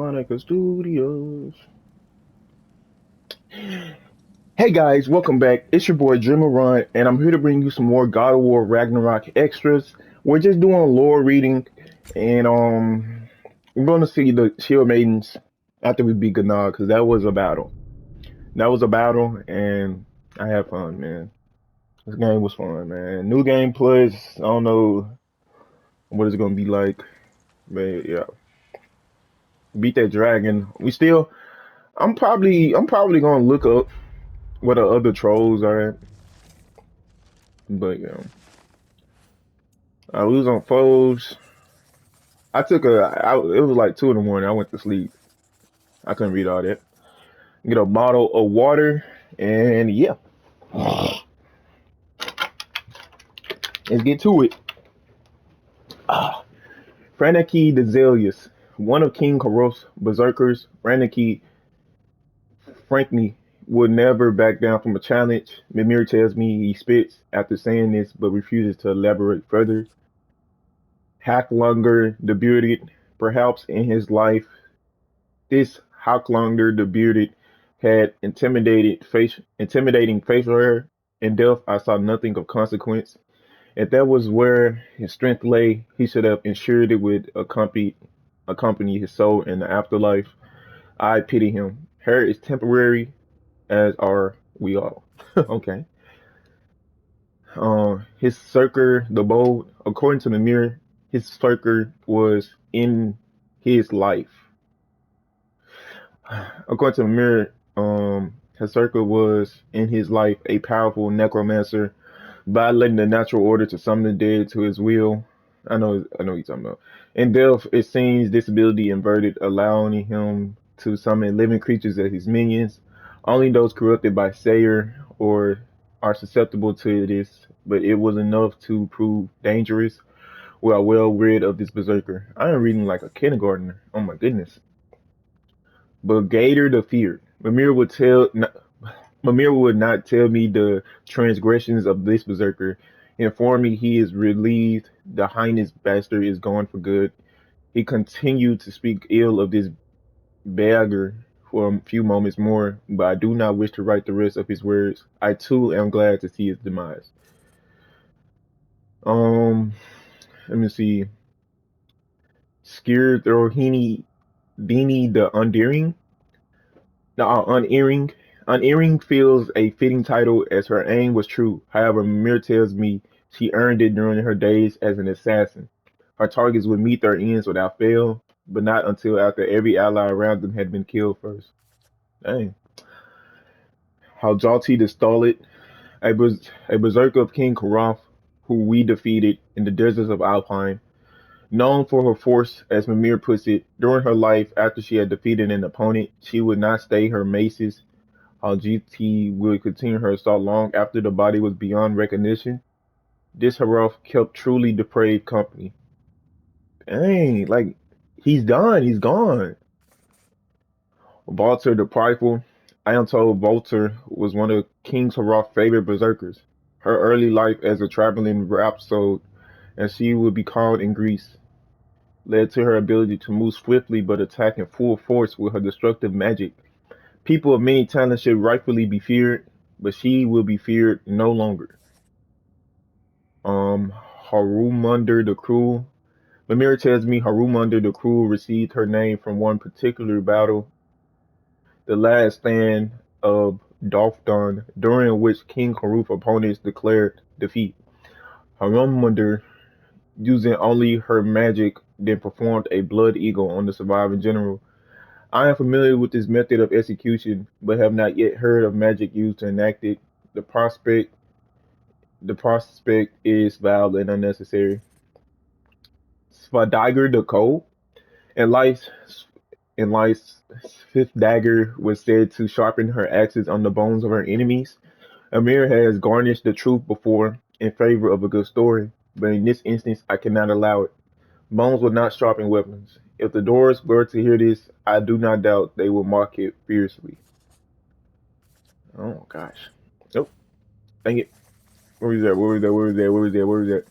Monica Studios. Hey guys, welcome back. It's your boy Dreamer Run, and I'm here to bring you some more God of War Ragnarok extras. We're just doing lore reading, and we're going to see the Shield Maidens after we beat Gnog, because that was a battle. That was a battle, and I had fun, man. This game was fun, man. New game plus, I don't know what it's going to be like, but yeah, beat that dragon. I'm probably gonna look up what the other trolls are at. But yeah, I lose on foes. It was like 2 in the morning. I went to sleep. I couldn't read all that. Get a bottle of water, and yeah, let's get to it. Ah, Franiki the Zealous, one of King Karof's berserkers. Franiki, frankly, would never back down from a challenge. Mimir tells me he spits after saying this, but refuses to elaborate further. Hacklonger the Bearded, perhaps in his life, this Hacklonger the Bearded had intimidating facial hair. In death, I saw nothing of consequence. If that was where his strength lay, he should have ensured it would accompany his soul in the afterlife. I pity him. Hair is temporary, as are we all. Okay. His circle, the bold, according to the mirror, his circle was in his life. According to the mirror, his circle was in his life a powerful necromancer, violating the natural order to summon the dead to his will. I know what you're talking about. In death, it seems this ability inverted, allowing him to summon living creatures as his minions. Only those corrupted by Sayer or are susceptible to this, but it was enough to prove dangerous. We are well rid of this berserker. I am reading like a kindergartner. Oh my goodness. But Gator the feared. Mimir would not tell me the transgressions of this berserker. Inform me he is relieved. The heinous bastard is gone for good. He continued to speak ill of this beggar for a few moments more, but I do not wish to write the rest of his words. I too am glad to see his demise. Um, Let me see. Skir Rohini Beanie the Undeering. No, Unearring. Unearring feels a fitting title as her aim was true. However, Mimir tells me she earned it during her days as an assassin. Her targets would meet their ends without fail, but not until after every ally around them had been killed first. Dang. How Jalti the Stolid, a berserker of King Karaf, who we defeated in the deserts of Alpine. Known for her force, as Mimir puts it, during her life after she had defeated an opponent, she would not stay her maces. How GT would continue her assault long after the body was beyond recognition. This Haruf kept truly depraved company. Dang, like he's done, he's gone. Volter the Prideful. I am told Volter was one of King Haruf's favorite berserkers. Her early life as a traveling rhapsode, as she would be called in Greece, led to her ability to move swiftly but attack in full force with her destructive magic. People of many talents should rightfully be feared, but she will be feared no longer. Um, Harumunder the Cruel. Mimir tells me Harumunder the Cruel received her name from one particular battle, the last stand of Dolphdon, during which King Haruf's opponents declared defeat. Harumunder, using only her magic, then performed a blood eagle on the surviving general. I am familiar with this method of execution, but have not yet heard of magic used to enact it. The prospect the prospect is vile and unnecessary. Svadiger the Cold. And life's fifth dagger was said to sharpen her axes on the bones of her enemies. Amir has garnished the truth before in favor of a good story, but in this instance I cannot allow it. Bones will not sharpen weapons. If the doors were to hear this, I do not doubt they will mock it fiercely. Oh gosh. Nope. Dang it. Where was that? Where was that? Where was that? Where was that? Where was that?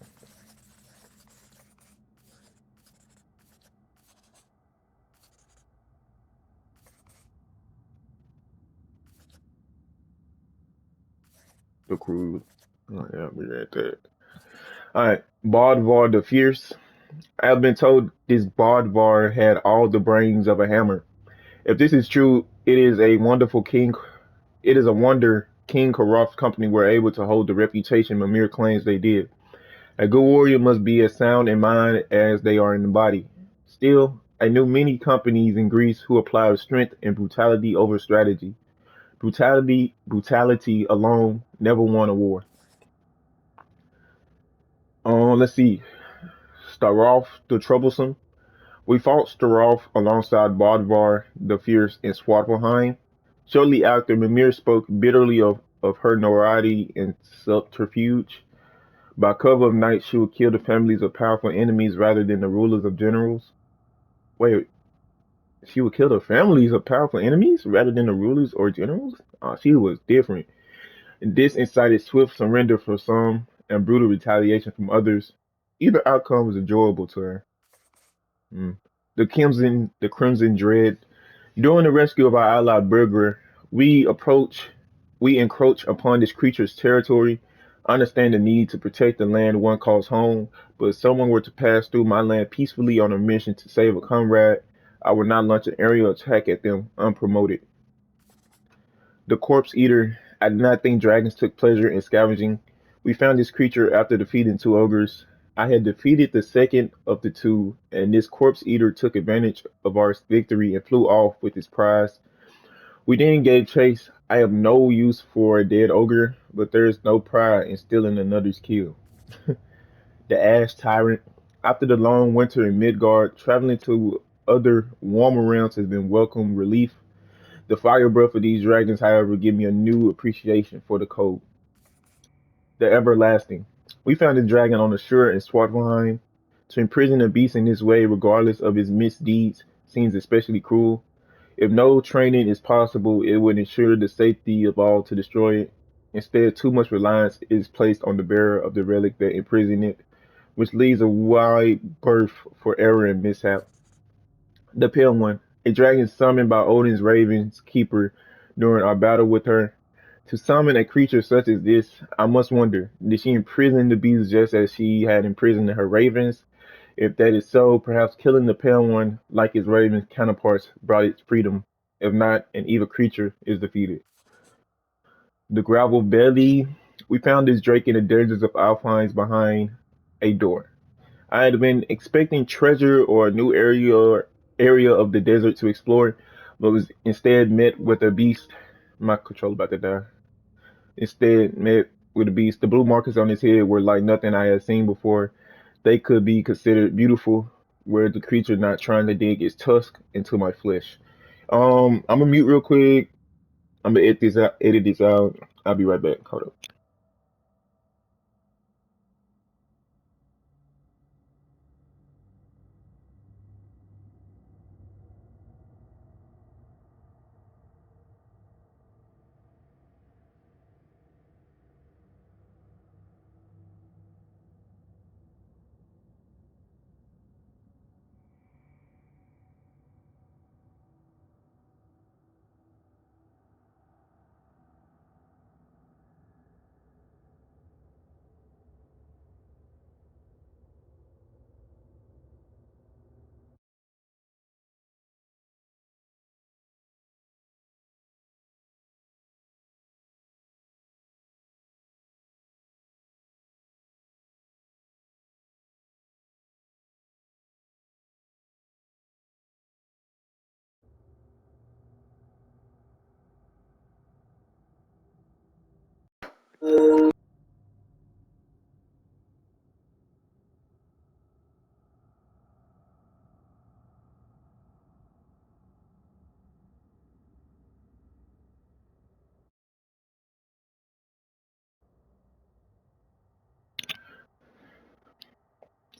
The crew. Oh, yeah, we read that. All right, Bardvar the Fierce. I have been told this Bardvar had all the brains of a hammer. If this is true, it is a wonderful king. It is a wonder King Karof's company were able to hold the reputation Mimir claims they did. A good warrior must be as sound in mind as they are in the body. Still, I knew many companies in Greece who applied strength and brutality over strategy. Brutality alone never won a war. Let's see. Starov the Troublesome. We fought Starov alongside Bodvar the Fierce in Svartalfheim. Shortly after, Mimir spoke bitterly of her notoriety and subterfuge. By cover of night, she would kill the families of powerful enemies rather than the rulers of generals. Wait, she would kill the families of powerful enemies rather than the rulers or generals? She was different. And this incited swift surrender for some and brutal retaliation from others. Either outcome was enjoyable to her. Mm. The Crimson Dread. During the rescue of our ally Burger, we approach, we encroach upon this creature's territory. I understand the need to protect the land one calls home, but if someone were to pass through my land peacefully on a mission to save a comrade, I would not launch an aerial attack at them unpromoted. The Corpse Eater. I did not think dragons took pleasure in scavenging. We found this creature after defeating two ogres. I had defeated the second of the two, and this Corpse Eater took advantage of our victory and flew off with his prize. We then gave chase. I have no use for a dead ogre, but there is no pride in stealing another's kill. The Ash Tyrant. After the long winter in Midgard, traveling to other warmer realms has been welcome relief. The fire breath of these dragons, however, give me a new appreciation for the cold. The Everlasting. We found a dragon on the shore in Svartalfheim. To imprison a beast in this way, regardless of his misdeeds, seems especially cruel. If no training is possible, it would ensure the safety of all to destroy it. Instead, too much reliance is placed on the bearer of the relic that imprisoned it, which leaves a wide berth for error and mishap. The Pale One, a dragon summoned by Odin's Raven's Keeper during our battle with her. To summon a creature such as this, I must wonder, did she imprison the beast just as she had imprisoned her ravens? If that is so, perhaps killing the Pale One, like its raven counterparts, brought its freedom. If not, an evil creature is defeated. The Gravel Belly. We found this drake in the deserts of Alpines behind a door. I had been expecting treasure or a new area of the desert to explore, but was instead met with a beast. My controller about to die. Instead met with a beast. The blue markers on his head were like nothing I had seen before. They could be considered beautiful, were the creature not trying to dig its tusk into my flesh. I'm gonna mute real quick. I'm gonna edit this out. Edit this out. I'll be right back. Hold up.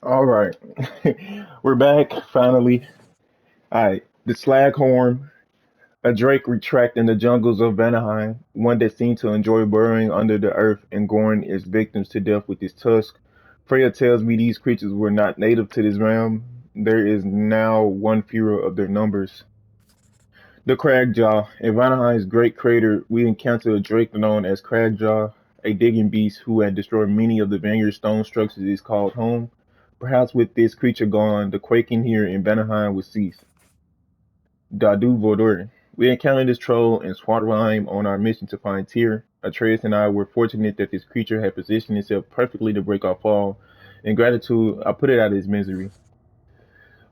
All right, we're back finally. All right, the Slaghorn, a drake retract in the jungles of Vanaheim, one that seemed to enjoy burrowing under the earth and goring its victims to death with his tusk. Freya tells me these creatures were not native to this realm. There is now one fewer of their numbers. The Cragjaw. In Vanaheim's great crater, we encounter a drake known as Cragjaw. a digging beast who had destroyed many of the vineyard stone structures is called home. Perhaps with this creature gone, the quaking here in Vanaheim would cease. Dadu Vodor. We encountered this troll in Svartalheim on our mission to find Tyr. Atreus and I were fortunate that this creature had positioned itself perfectly to break our fall. In gratitude, I put it out of its misery.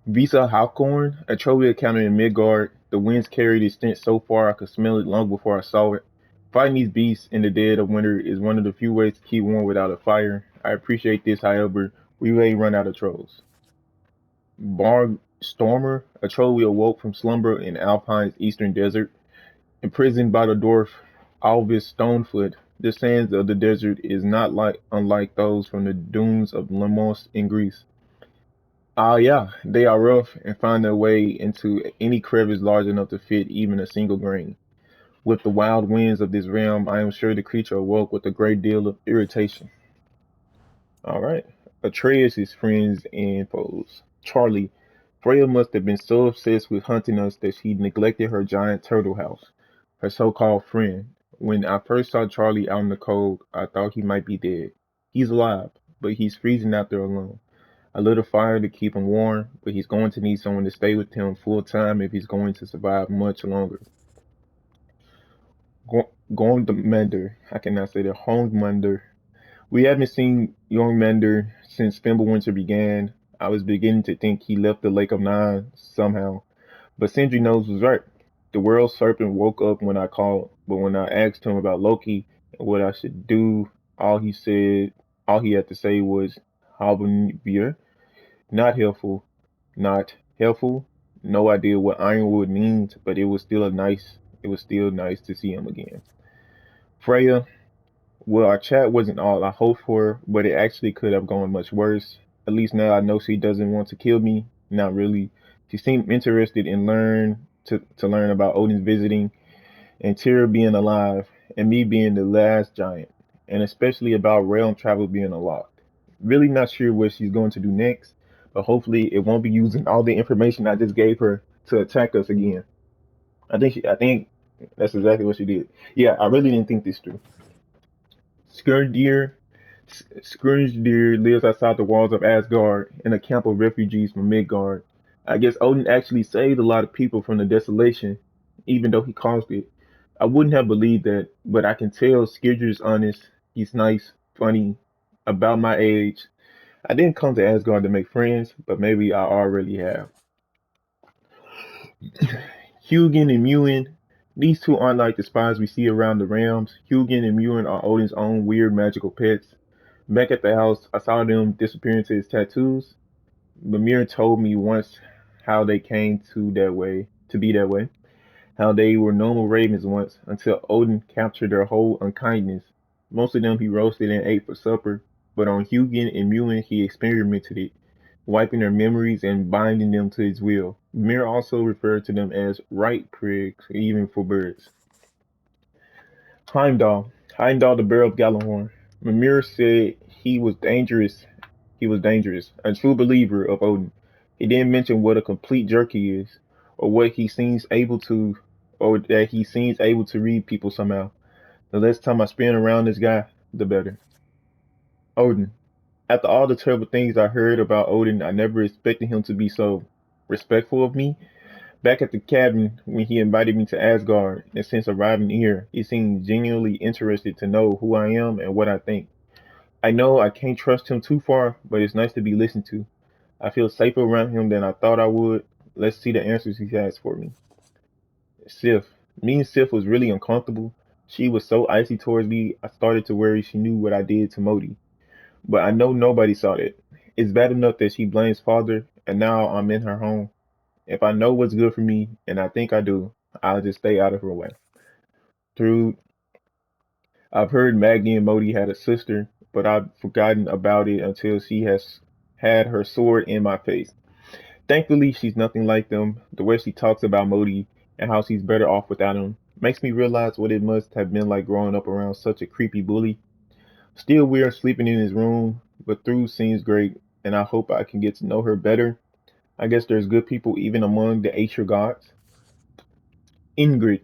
Visa Halcorn, a troll we encountered in Midgard. The winds carried its stench so far I could smell it long before I saw it. Fighting these beasts in the dead of winter is one of the few ways to keep warm without a fire. I appreciate this, however, we may run out of trolls. Barg Stormer, a troll we awoke from slumber in Alpine's eastern desert. Imprisoned by the dwarf Alvis Stonefoot, the sands of the desert is not like unlike those from the dunes of Lemnos in Greece. Ah, yeah, they are rough and find their way into any crevice large enough to fit even a single grain. With the wild winds of this realm, I am sure the creature awoke with a great deal of irritation. All right. Atreus' friends and foes. Charlie. Freya must have been so obsessed with hunting us that she neglected her giant turtle house, her so-called friend. When I first saw Charlie out in the cold, I thought he might be dead. He's alive, but he's freezing out there alone. I lit a fire to keep him warm, but he's going to need someone to stay with him full time if he's going to survive much longer. Gondmander. I cannot say that. Hongmander. We haven't seen Youngmander since Fimbulwinter began. I was beginning to think he left the Lake of Nine somehow, but Sindri Nose was right. The world serpent woke up when I called, but when I asked him about Loki and what I should do, all he had to say was Halvenir. Not helpful, not helpful. No idea what Ironwood means, but it was still nice to see him again. Freya, well, our chat wasn't all I hoped for, but it actually could have gone much worse. At least now I know she doesn't want to kill me. Not really. She seemed interested in to learn about Odin's visiting and Tyr being alive and me being the last giant, and especially about realm travel being unlocked. Really not sure what she's going to do next, but hopefully it won't be using all the information I just gave her to attack us again. I think that's exactly what she did. Yeah, I really didn't think this through. Skirndir Skirndir lives outside the walls of Asgard in a camp of refugees from Midgard. I guess Odin actually saved a lot of people from the desolation, even though he caused it. I wouldn't have believed that, but I can tell Skirndir's honest. He's nice, funny, about my age. I didn't come to Asgard to make friends, but maybe I already have. Hugin and Muin. These two aren't like the spies we see around the realms. Hugin and Muin are Odin's own weird magical pets. Back at the house, I saw them disappearing to his tattoos. Mimir told me once how they came to be that way. How they were normal ravens once, until Odin captured their whole unkindness. Most of them he roasted and ate for supper, but on Hugin and Muin he experimented it, wiping their memories and binding them to his will. Mimir also referred to them as right prigs, even for birds. Heimdall. Heimdall the Bear of Gjallarhorn. Mimir said he was dangerous, a true believer of Odin. He didn't mention what a complete jerk he is, or what he seems able to, or that he seems able to read people somehow. The less time I spend around this guy, the better. Odin. After all the terrible things I heard about Odin, I never expected him to be so respectful of me. Back at the cabin, when he invited me to Asgard, and since arriving here, he seemed genuinely interested to know who I am and what I think. I know I can't trust him too far, but it's nice to be listened to. I feel safer around him than I thought I would. Let's see the answers he has for me. Sif. Me and Sif was really uncomfortable. She was so icy towards me, I started to worry she knew what I did to Modi. But I know nobody saw that. It's bad enough that she blames father, and now I'm in her home. If I know what's good for me, and I think I do, I'll just stay out of her way. Through, I've heard Magni and Modi had a sister, but I've forgotten about it until she has had her sword in my face. Thankfully, she's nothing like them. The way she talks about Modi and how she's better off without him makes me realize what it must have been like growing up around such a creepy bully. Still, we're sleeping in his room, but Through seems great, and I hope I can get to know her better. I guess there's good people even among the Aesir gods. Ingrid.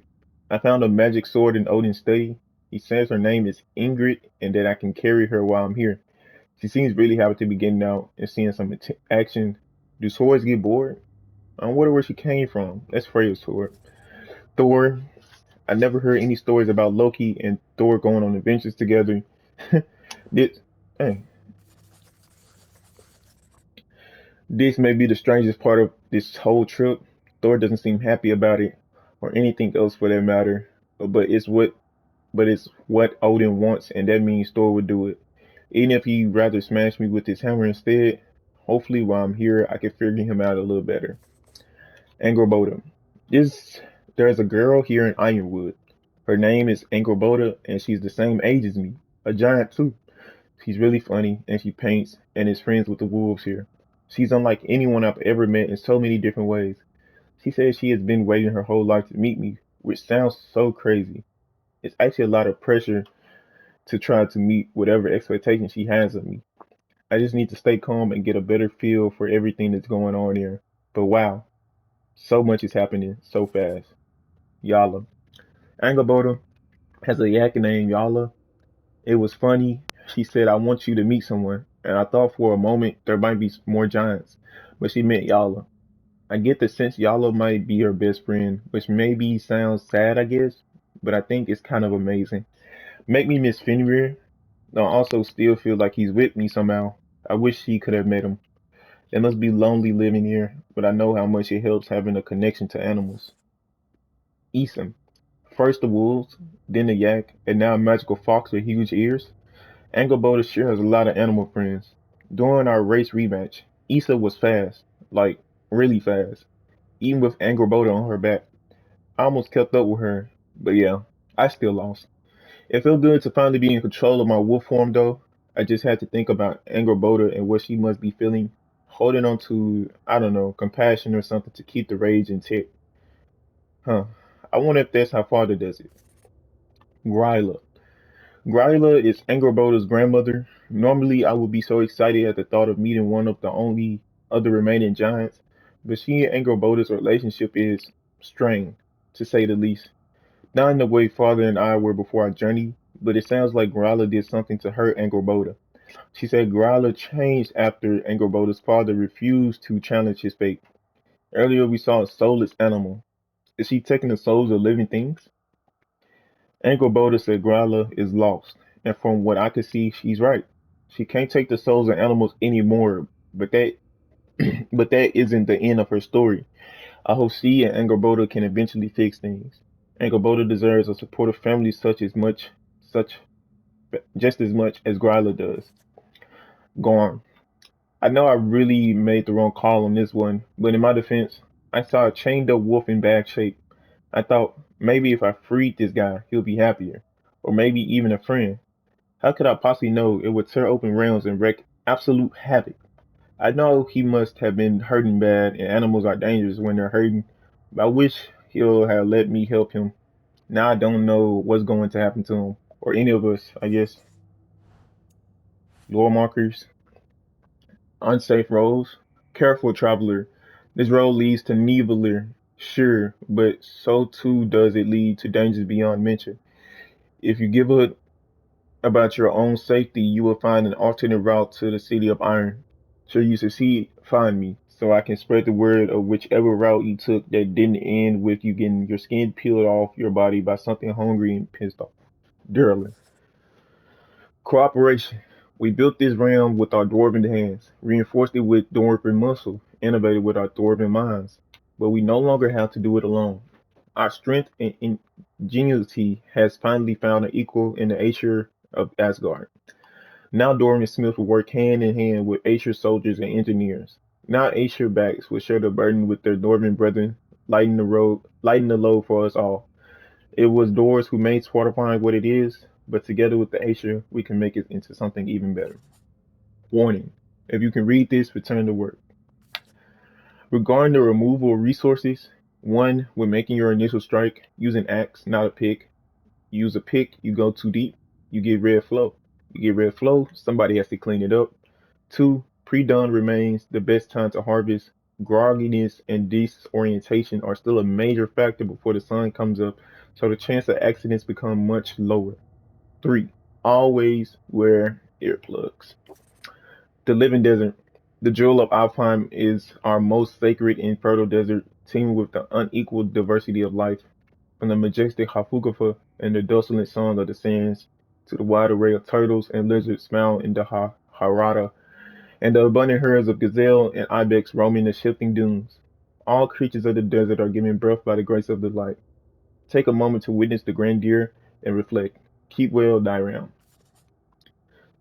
I found a magic sword in Odin's study. He says her name is Ingrid and that I can carry her while I'm here. She seems really happy to be getting out and seeing some action. Do swords get bored? I wonder where she came from. That's Freya's sword. Thor. I never heard any stories about Loki and Thor going on adventures together. this, dang, this may be the strangest part of this whole trip. Thor doesn't seem happy about it, or anything else for that matter. But it's what, but it's what Odin wants, and that means Thor would do it. Even if he'd rather smash me with his hammer instead. Hopefully, while I'm here, I can figure him out a little better. Angrboda. This there's a girl here in Ironwood. Her name is Angrboda, and she's the same age as me. A giant too. She's really funny, and she paints and is friends with the wolves here. She's unlike anyone I've ever met in so many different ways. She says she has been waiting her whole life to meet me, which sounds so crazy. It's actually a lot of pressure to try to meet whatever expectation she has of me. I just need to stay calm and get a better feel for everything that's going on here. But wow, so much is happening so fast. Yala. Angrboda has a yak named Yala. It was funny. She said, I want you to meet someone. And I thought for a moment there might be more giants. But she meant Yala. I get the sense Yala might be her best friend, which maybe sounds sad, I guess. But I think it's kind of amazing. Make me miss Fenrir. I also still feel like he's with me somehow. I wish he could have met him. It must be lonely living here, but I know how much it helps having a connection to animals. Eason. First the wolves, then the yak, and now a magical fox with huge ears. Angrboda sure has a lot of animal friends. During our race rematch, Issa was fast, like really fast, even with Angrboda on her back. I almost kept up with her, but yeah, I still lost. It felt good to finally be in control of my wolf form though. I just had to think about Angrboda and what she must be feeling, holding on to, I don't know, compassion or something to keep the rage in check. Huh. I wonder if that's how father does it. Gryla. Gryla is Angrboda's grandmother. Normally, I would be so excited at the thought of meeting one of the only other remaining giants, but she and Angrboda's relationship is strained, to say the least. Not in the way father and I were before our journey, but it sounds like Gryla did something to hurt Angrboda. She said Gryla changed after Angrboda's father refused to challenge his fate. Earlier, we saw a soulless animal. Is she taking the souls of living things? Angrboda said Gryla is lost, and from what I could see, she's right. She can't take the souls of animals anymore, but that but that isn't the end of her story. I hope she and Angrboda can eventually fix things. Angrboda deserves a supportive family such just as much as Gryla does. Gorm. I know I really made the wrong call on this one, but in my defense, I saw a chained up wolf in bad shape. I thought maybe if I freed this guy, he'll be happier, or maybe even a friend. How could I possibly know it would tear open realms and wreak absolute havoc? I know he must have been hurting bad, and animals are dangerous when they're hurting, but I wish he'll have let me help him. Now I don't know what's going to happen to him, or any of us, I guess. Lore markers, unsafe roads. Careful, traveler. This road leads to Niveler, sure, but so too does it lead to dangers beyond mention. If you give a about your own safety, you will find an alternate route to the city of Iron. Should you succeed, find me, so I can spread the word of whichever route you took that didn't end with you getting your skin peeled off your body by something hungry and pissed off. Durlin. Cooperation. We built this realm with our dwarven hands, reinforced it with dwarven muscle, innovated with our dwarven minds. But we no longer have to do it alone. Our strength and ingenuity has finally found an equal in the Aesir of Asgard. Now Doran and Smith will work hand in hand with Aesir soldiers and engineers. Now Aesir backs will share the burden with their Northern brethren, lighten the load for us all. It was Doors who made fortifying what it is, but together with the Aesir, we can make it into something even better. Warning: if you can read this, return to work. Regarding the removal of resources, one, when making your initial strike, use an axe, not a pick. Use a pick, you go too deep, you get red flow. You get red flow, somebody has to clean it up. Two, pre-dawn remains the best time to harvest. Grogginess and disorientation are still a major factor before the sun comes up, so the chance of accidents become much lower. 3. Always wear earplugs. The living desert. The jewel of Alpine is our most sacred and fertile desert, teeming with the unequaled diversity of life, from the majestic Hafugafa and the dulcet song of the sands, to the wide array of turtles and lizards found in the Harada, and the abundant herds of gazelle and ibex roaming the shifting dunes. All creatures of the desert are given birth by the grace of the light. Take a moment to witness the grandeur and reflect. Keep well, Diram.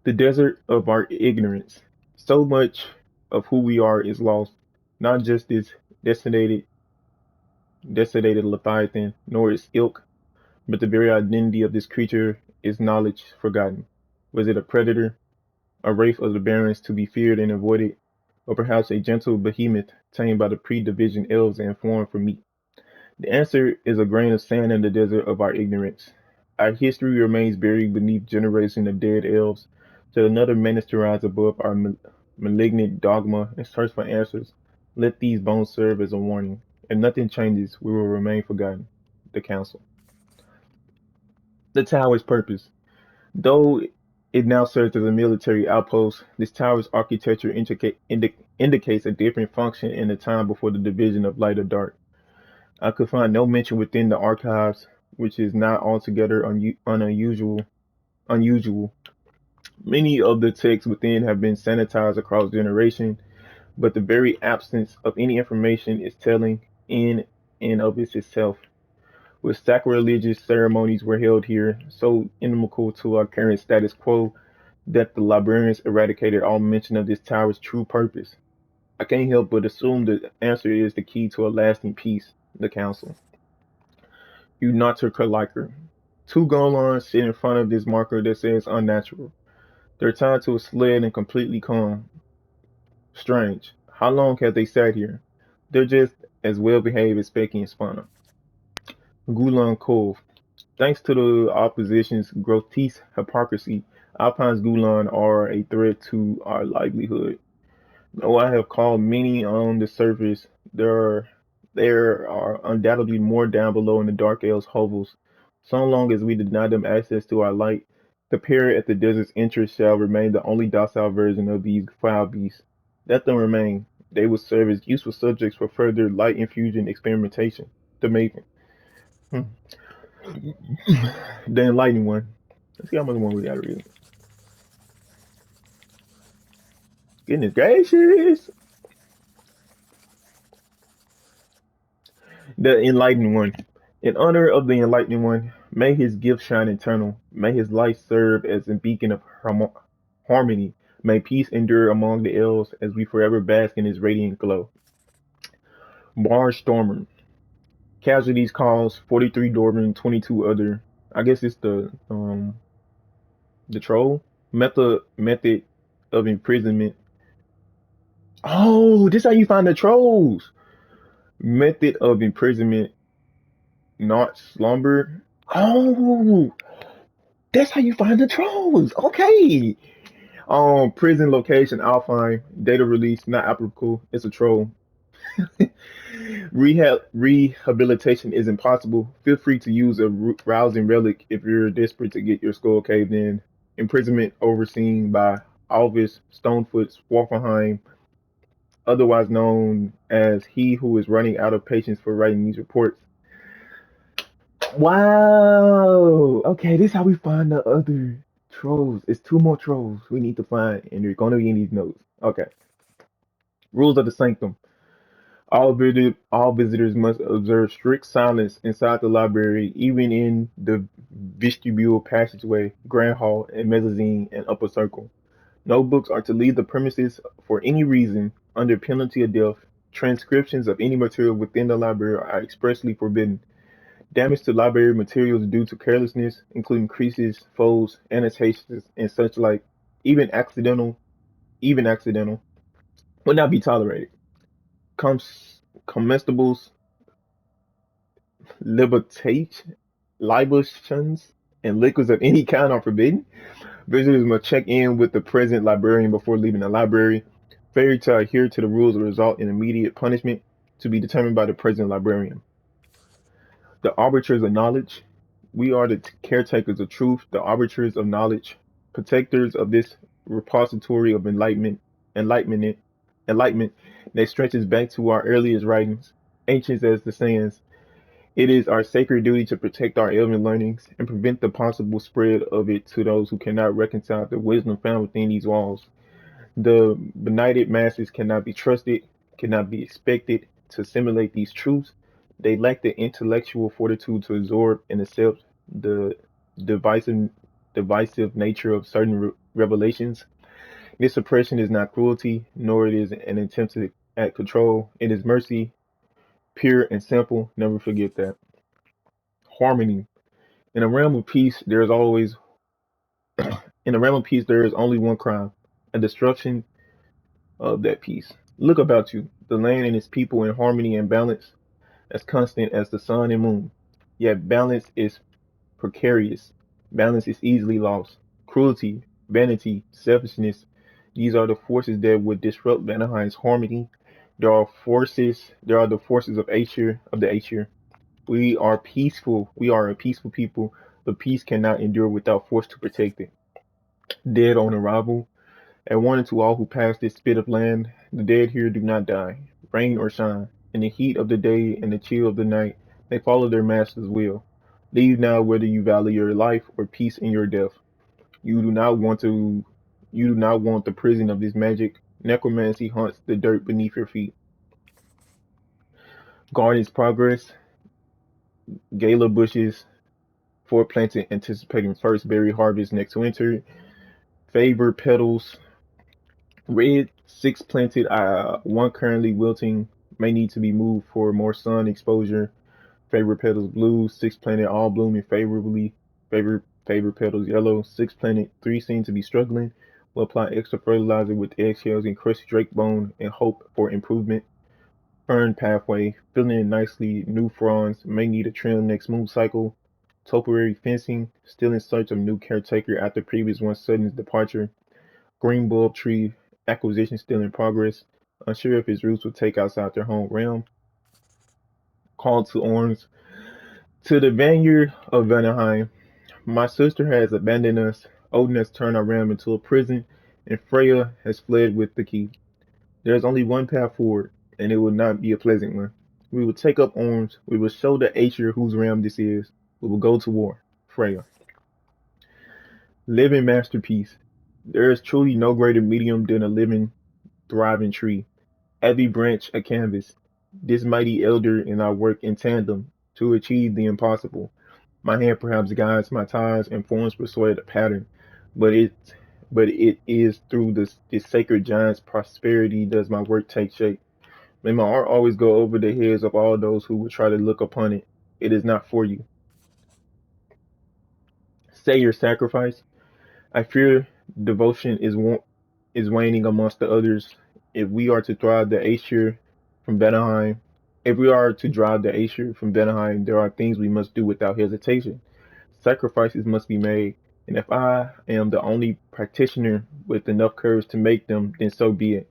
The desert of our ignorance. So much of who we are is lost, not just this desiccated, desiccated Leviathan, nor its ilk, but the very identity of this creature is knowledge forgotten. Was it a predator, a wraith of the barrens to be feared and avoided, or perhaps a gentle behemoth tamed by the pre-division elves and formed for meat? The answer is a grain of sand in the desert of our ignorance. Our history remains buried beneath generations of dead elves, till another minister rise above our malignant dogma and search for answers. Let these bones serve as a warning. If nothing changes, we will remain forgotten. The Council. The tower's purpose. Though it now serves as a military outpost, this tower's architecture indicates a different function in the time before the division of light or dark. I could find no mention within the archives, which is not altogether unusual. Many of the texts within have been sanitized across generations, but the very absence of any information is telling in and of itself. With sacrilegious ceremonies were held here, so inimical to our current status quo that the librarians eradicated all mention of this tower's true purpose. I can't help but assume the answer is the key to a lasting peace, the Council. You Nautica. Two goal lines sit in front of this marker that says unnatural. They're tied to a sled and completely calm. Strange. How long have they sat here? They're just as well behaved as Becky and Spana. Gulan Cove. Thanks to the opposition's grotesque hypocrisy, Alpine's Gulan are a threat to our livelihood. Though I have called many on the surface, there are undoubtedly more down below in the dark elves' hovels. So long as we deny them access to our light, the pair at the desert's entrance shall remain the only docile version of these foul beasts. Let them remain. They will serve as useful subjects for further light infusion experimentation. The Maven. Hmm. The Enlightening One. Let's see how much more we gotta read. Goodness gracious! The Enlightened One. In honor of the Enlightened One, may his gift shine eternal. May his light serve as a beacon of harmony. May peace endure among the elves as we forever bask in his radiant glow. Barge Stormer. Casualties cause 43 Dorman, 22 other. I guess it's the troll. Method of imprisonment. Oh, this how you find the trolls. Method of imprisonment, not slumber. Oh, that's how you find the trolls. Okay. Prison location, Alpine. Data release, not applicable. It's a troll. Rehabilitation is impossible. Feel free to use a rousing relic if you're desperate to get your skull caved in. Imprisonment overseen by Alvis Stonefoot Swarfenheim, otherwise known as he who is running out of patience for writing these reports. Wow. Okay, this is how we find the other trolls. It's two more trolls we need to find, and they're gonna be in these notes. Okay. Rules of the Sanctum. All visitors must observe strict silence inside the library, even in the vestibule, passageway, grand hall, and mezzanine and upper circle. No books are to leave the premises for any reason under penalty of death. Transcriptions of any material within the library are expressly forbidden. Damage to library materials due to carelessness, including creases, folds, annotations, and such like, even accidental, even accidental, would not be tolerated. Comestibles, libations, and liquids of any kind are forbidden. Visitors must check in with the present librarian before leaving the library. Failure to adhere to the rules will result in immediate punishment to be determined by the present librarian. The arbiters of knowledge. We are the caretakers of truth, the arbiters of knowledge, protectors of this repository of enlightenment, enlightenment that stretches back to our earliest writings, ancient as the sands. It is our sacred duty to protect our alien learnings and prevent the possible spread of it to those who cannot reconcile the wisdom found within these walls. The benighted masses cannot be trusted, cannot be expected to assimilate these truths. They lack the intellectual fortitude to absorb and accept the divisive, divisive nature of certain revelations. This oppression is not cruelty, nor it is an attempt at control. It is mercy, pure and simple. Never forget that. Harmony. In a realm of peace, there is always in a realm of peace there is only one crime, a destruction of that peace. Look about you, the land and its people in harmony and balance, as constant as the sun and moon. Yet balance is precarious. Balance is easily lost. Cruelty, vanity, selfishness, these are the forces that would disrupt Vanaheim's harmony. There are the forces of the Aesir. We are peaceful. We are a peaceful people, but peace cannot endure without force to protect it. Dead on arrival, and warning to all who pass this spit of land, the dead here do not die, rain or shine. In the heat of the day and the chill of the night, they follow their master's will. Leave now whether you value your life or peace in your death. You do not want to you do not want the prison of this magic. Necromancy haunts the dirt beneath your feet. Gardens progress, gala bushes, foreplanted anticipating first berry harvest next winter. Favor petals, red, six planted, one currently wilting, may need to be moved for more sun exposure. Favorite petals blue, six planted, all blooming favorably. Favorite petals yellow, six planted, three seem to be struggling. We'll apply extra fertilizer with eggshells and crushed drake bone and hope for improvement. Fern pathway, filling in nicely. New fronds may need a trim next moon cycle. Topiary fencing, still in search of new caretaker after previous one's sudden departure. Green bulb tree, acquisition still in progress. Unsure if its roots will take outside their home realm. Call to arms. To the vineyard of Vanaheim, my sister has abandoned us. Odin has turned our realm into a prison, and Freya has fled with the key. There is only one path forward, and it will not be a pleasant one. We will take up arms. We will show the Aesir whose realm this is. We will go to war. Freya. Living masterpiece. There is truly no greater medium than a living, thriving tree. Every branch a canvas. This mighty elder and I work in tandem to achieve the impossible. My hand perhaps guides my ties and forms persuade a pattern, but it is through this sacred giant's prosperity does my work take shape. May my art always go over the heads of all those who would try to look upon it. It is not for you. Say your sacrifice. I fear devotion is waning amongst the others. If we are to thrive the Aesir from Vanaheim, if we are to drive the Aesir from Vanaheim, there are things we must do without hesitation. Sacrifices must be made, and if I am the only practitioner with enough courage to make them, then so be it.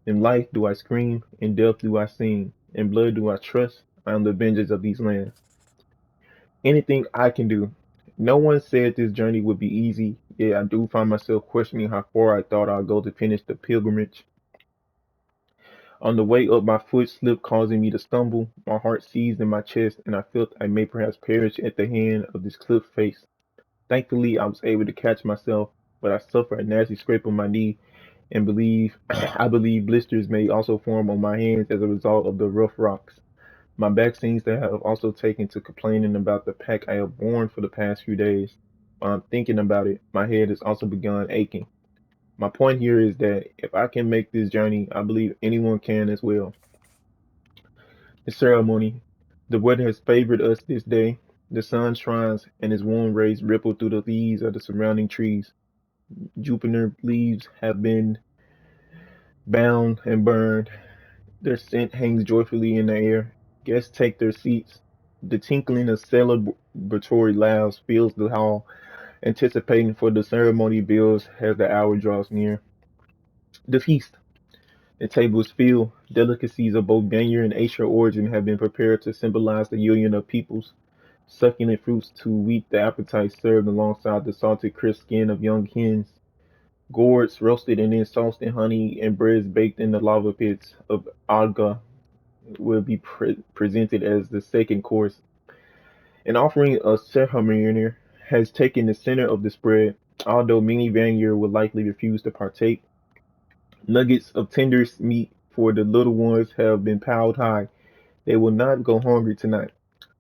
In life do I scream, in death do I sing, in blood do I trust. I am the vengeance of these lands. Anything I can do. No one said this journey would be easy, yet I do find myself questioning how far I thought I'd go to finish the pilgrimage. On the way up, my foot slipped, causing me to stumble. My heart seized in my chest, and I felt I may perhaps perish at the hand of this cliff face. Thankfully, I was able to catch myself, but I suffered a nasty scrape on my knee, and believe I believe blisters may also form on my hands as a result of the rough rocks. My back seems to have also taken to complaining about the pack I have worn for the past few days. While I'm thinking about it, my head has also begun aching. My point here is that if I can make this journey, I believe anyone can as well. The ceremony. The weather has favored us this day. The sun shines and its warm rays ripple through the leaves of the surrounding trees. Juniper leaves have been bound and burned. Their scent hangs joyfully in the air. Guests take their seats. The tinkling of celebratory laughs fills the hall, anticipating for the ceremony builds as the hour draws near. The feast. The table is filled. Delicacies of both Banyer and Asia origin have been prepared to symbolize the union of peoples. succulent fruits to whet the appetite served alongside the salted crisp skin of young hens, gourds roasted and then sauced in honey, and breads baked in the lava pits of Aga will be presented as the second course. An offering of Sehramir has taken the center of the spread, although many Vanir will likely refuse to partake. Nuggets of tender meat for the little ones have been piled high. They will not go hungry tonight.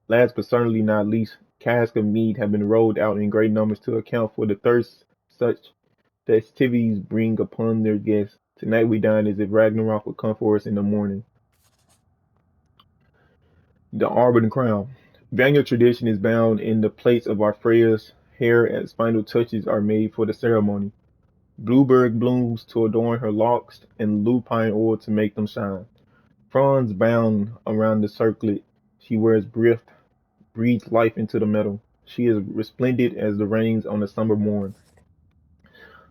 Last but certainly not least, casks of mead have been rolled out in great numbers to account for the thirst such festivities bring upon their guests. Tonight we dine as if Ragnarok would come for us in the morning. The Arbor and Crown. Vanir tradition is bound in the plaits of our Freya's hair as final touches are made for the ceremony. Bluebird blooms to adorn her locks and lupine oil to make them shine. Fronds bound around the circlet. She wears breathes life into the metal. She is resplendent as the rains on a summer morn.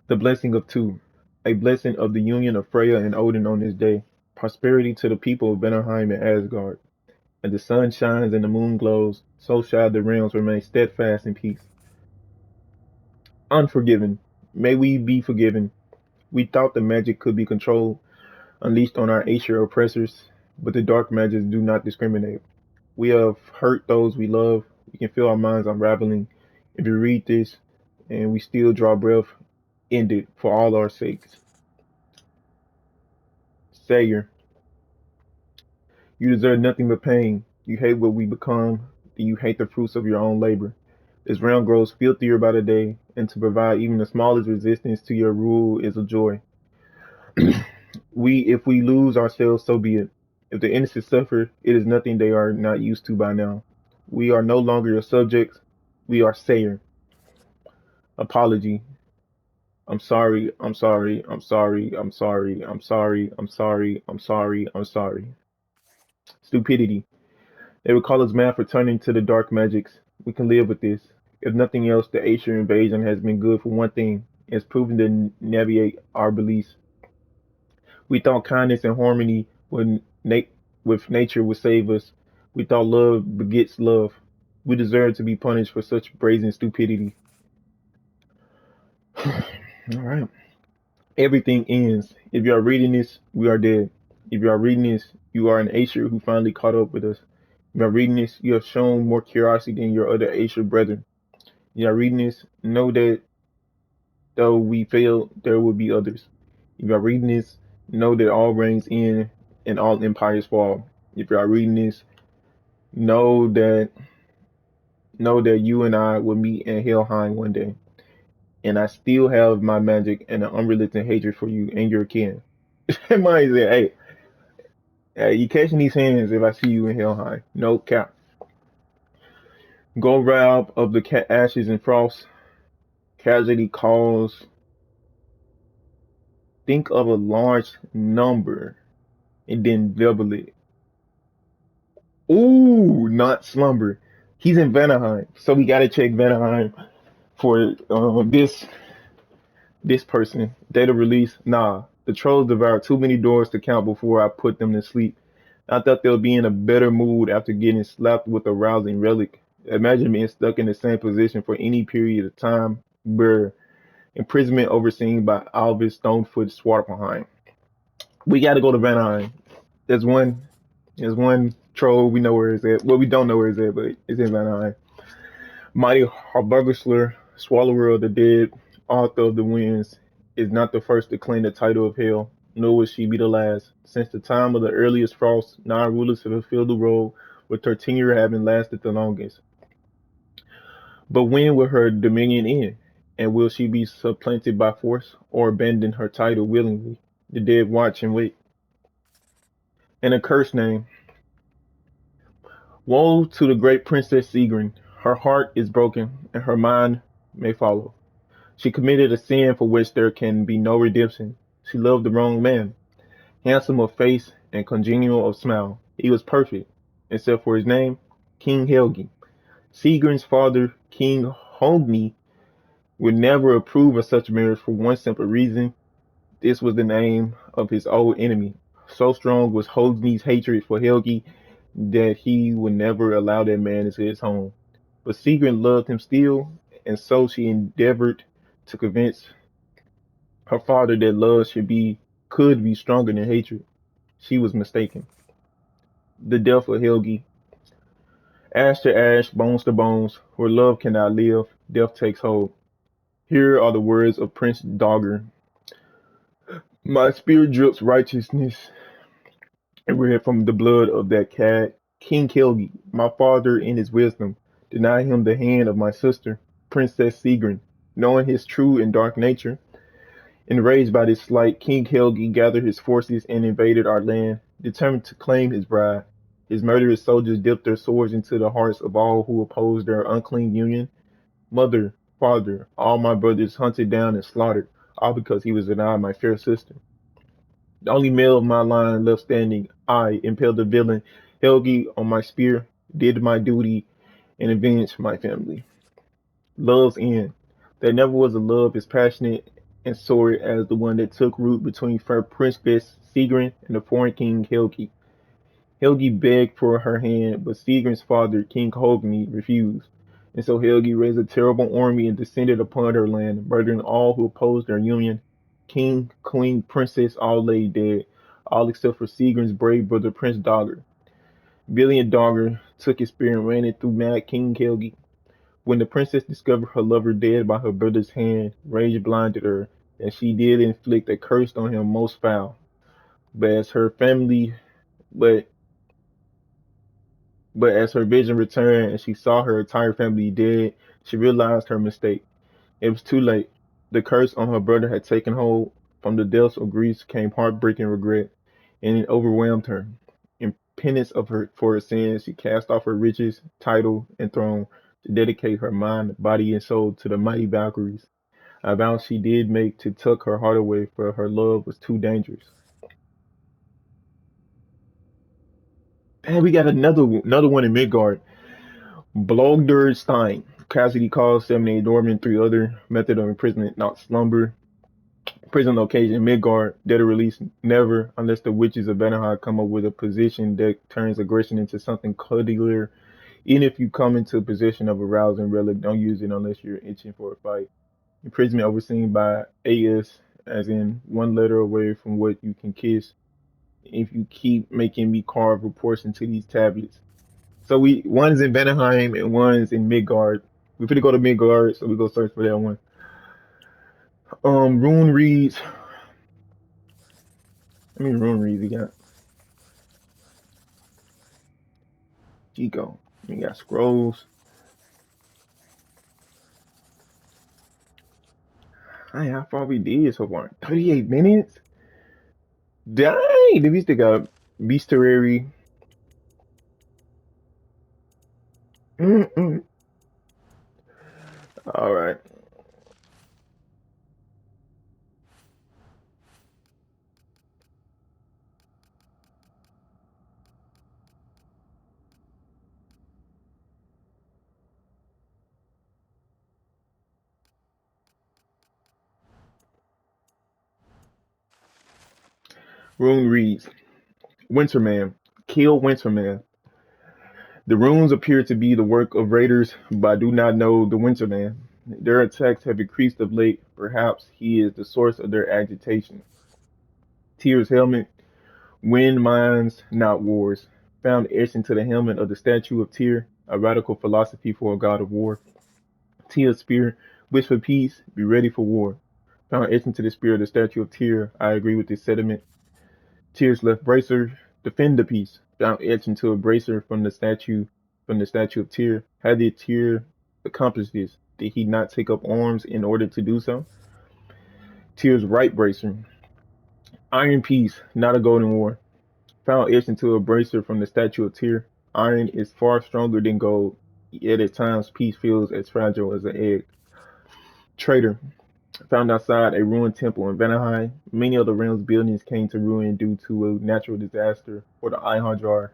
The blessing of two. A blessing of the union of Freya and Odin on this day. Prosperity to the people of Vennerheim and Asgard. As the sun shines and the moon glows, so shall the realms remain steadfast in peace. Unforgiven. May we be forgiven. We thought the magic could be controlled, unleashed on our Aesir oppressors, but the dark magics do not discriminate. We have hurt those we love. We can feel our minds unraveling. If you read this and we still draw breath, end it for all our sakes. Sayer, you deserve nothing but pain. You hate what we become, and you hate the fruits of your own labor. This realm grows filthier by the day, and to provide even the smallest resistance to your rule is a joy. If we lose ourselves, so be it. If the innocent suffer, it is nothing they are not used to by now. We are no longer your subjects. We are Sayer. Apology. I'm sorry. I'm sorry. I'm sorry. I'm sorry. I'm sorry. I'm sorry. I'm sorry. I'm sorry. Stupidity. They would call us mad for turning to the dark magics. We can live with this. If nothing else, the Aesir invasion has been good for one thing. It's proven to navigate our beliefs. We thought kindness and harmony with nature would save us. We thought love begets love. We deserve to be punished for such brazen stupidity. All right. Everything ends. If you are reading this, we are dead. If you are reading this, you are an Aesir who finally caught up with us. If you are reading this, you have shown more curiosity than your other Aesir brethren. If you are reading this, know that though we fail, there will be others. If you are reading this, know that all reigns end and all empires fall. If you are reading this, know that you and I will meet in Helheim one day. And I still have my magic and an unrelenting hatred for you and your kin. Mine said, hey, you catching these hands if I see you in Helheim. No cap. Go rob of the cat ashes and frost. Casualty calls. Think of a large number and then double it. Ooh, not slumber. He's in Vanaheim, so we gotta check Vanaheim for this person. Data release. Nah, the trolls devoured too many doors to count before I put them to sleep. I thought they'll be in a better mood after getting slapped with a rousing relic. Imagine being stuck in the same position for any period of time. Where imprisonment overseen by Alvis Stonefoot Swartbehind. We gotta go to Vanaheim. There's one There's one troll we know where it's at. Well, we don't know where it's at, but it's in Valheim. Mighty Harburgisler, Swallower of the Dead, Author of the Winds, is not the first to claim the title of Hell, nor will she be the last. Since the time of the earliest frost, 9 rulers have fulfilled the role, with her tenure having lasted the longest. But when will her dominion end? And will she be supplanted by force, or abandon her title willingly? The dead watch and wait. An accursed name. Woe to the great Princess Sigrun. Her heart is broken, and her mind may follow. She committed a sin for which there can be no redemption. She loved the wrong man, handsome of face and congenial of smile. He was perfect, except for his name, King Helgi. Sigrun's father, King Hogni, would never approve of such marriage for one simple reason. This was the name of his old enemy. So strong was Hogni's hatred for Helgi that he would never allow that man into his home. But Sigrid loved him still, and so she endeavored to convince her father that love could be stronger than hatred. She was mistaken. The death of Helgi. Ash to ash, bones to bones, where love cannot live, death takes hold. Here are the words of Prince Dogger. My spear drips righteousness and red from the blood of that cat. King Helgi, my father in his wisdom, denied him the hand of my sister, Princess Sigrun. Knowing his true and dark nature, enraged by this slight, King Helgi gathered his forces and invaded our land, determined to claim his bride. His murderous soldiers dipped their swords into the hearts of all who opposed their unclean union. Mother, father, all my brothers hunted down and slaughtered, all because he was denied my fair sister. The only male of my line left standing, I impaled the villain Helgi on my spear, did my duty, and avenged my family. Love's end. There never was a love as passionate and sordid as the one that took root between fair Princess Sigrun and the foreign king Helgi. Helgi begged for her hand, but Sigrun's father, King Hogni, refused. And so Helgi raised a terrible army and descended upon her land, murdering all who opposed their union. King, queen, princess, all lay dead, all except for Sigrun's brave brother, Prince Dogger. Billy and Dogger took his spear and ran it through mad King Helgi. When the princess discovered her lover dead by her brother's hand, rage blinded her, and she did inflict a curse on him most foul. But as her family, but But as her vision returned and she saw her entire family dead, she realized her mistake. It was too late. The curse on her brother had taken hold. From the depths of grief came heartbreaking regret, and it overwhelmed her. In penance of her for her sins, she cast off her riches, title, and throne to dedicate her mind, body, and soul to the mighty Valkyries. A vow she did make to tuck her heart away, for her love was too dangerous. And we got another one in Midgard. Blogderstein. Cassidy calls 78 Dorman, three other method of imprisonment, not slumber. Prison location, Midgard, dead or release, never, unless the witches of Vanaheim come up with a position that turns aggression into something cuddlier. Even if you come into a position of arousing relic, don't use it unless you're itching for a fight. Imprisonment overseen by AS, as in one letter away from what you can kiss. If you keep making me carve reports into these tablets. So one's in Vanaheim and one's in Midgard. We finna go to Midgard, so we go search for that one. Rune reads. I mean, Rune reads. We got Chico. We got scrolls. Hey, how far we did so far? 38 minutes. Dang, did we still got bestiary? Mm-mm. All right. Rune reads. Winterman. Kill Winterman. The runes appear to be the work of raiders, but I do not know the Winterman. Their attacks have increased of late. Perhaps he is the source of their agitation. Tyr's helmet. Win mines, not wars. Found etched into the helmet of the statue of Tyr, a radical philosophy for a god of war. Tyr's spear. Wish for peace, be ready for war. Found etched into the spear of the statue of Tyr. I agree with this sentiment. Tyr's left bracer. Defend the peace. Found etched into a bracer from the statue of Tyr. How did Tyr accomplish this? Did he not take up arms in order to do so? Tyr's right bracer. Iron peace, not a golden war. Found etched into a bracer from the statue of Tyr. Iron is far stronger than gold, yet at times peace feels as fragile as an egg. Traitor. Found outside a ruined temple in Vanaheim. Many of the realm's buildings came to ruin due to a natural disaster or the Einhardjar.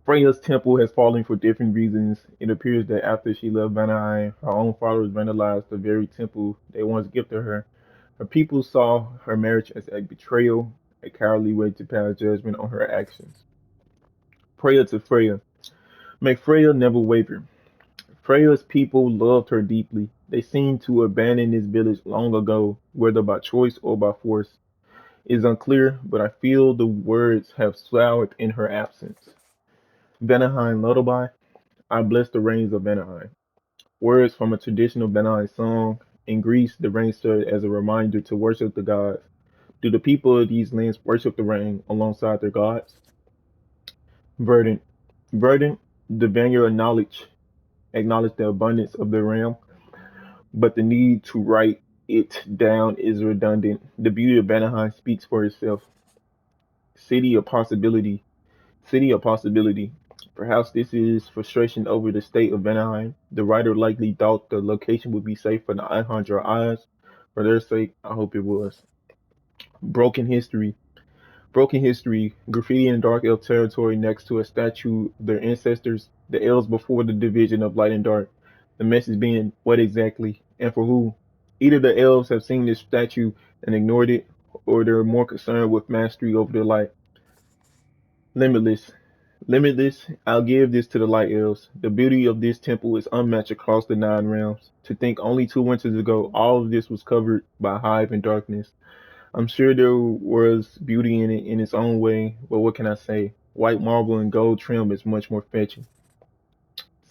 Freya's temple has fallen for different reasons. It appears that after she left Vanaheim, her own followers vandalized the very temple they once gifted her. Her people saw her marriage as a betrayal, a cowardly way to pass judgment on her actions. Prayer to Freya. May Freya never waver. Freya's people loved her deeply. They seemed to abandon this village long ago, whether by choice or by force. It is unclear, but I feel the words have soured in her absence. Vanaheim Lullaby, I bless the rains of Vanaheim. Words from a traditional Vanaheim song. In Greece, the rain served as a reminder to worship the gods. Do the people of these lands worship the rain alongside their gods? Verdant. Verdant, the vineyard acknowledge the abundance of the realm, but the need to write it down is redundant. The beauty of Vanaheim speaks for itself. City of possibility. City of possibility. Perhaps this is frustration over the state of Vanaheim. The writer likely thought the location would be safe for the Alejandro eyes. For their sake, I hope it was. Broken history. Broken history. Graffiti in dark elf territory next to a statue of their ancestors. The elves before the division of light and dark. The message being what exactly and for who? Either the elves have seen this statue and ignored it, or they're more concerned with mastery over the light. Limitless. Limitless, I'll give this to the Light Elves. The beauty of this temple is unmatched across the nine realms. To think only 2 winters ago, all of this was covered by hive and darkness. I'm sure there was beauty in it in its own way, but what can I say? White marble and gold trim is much more fetching.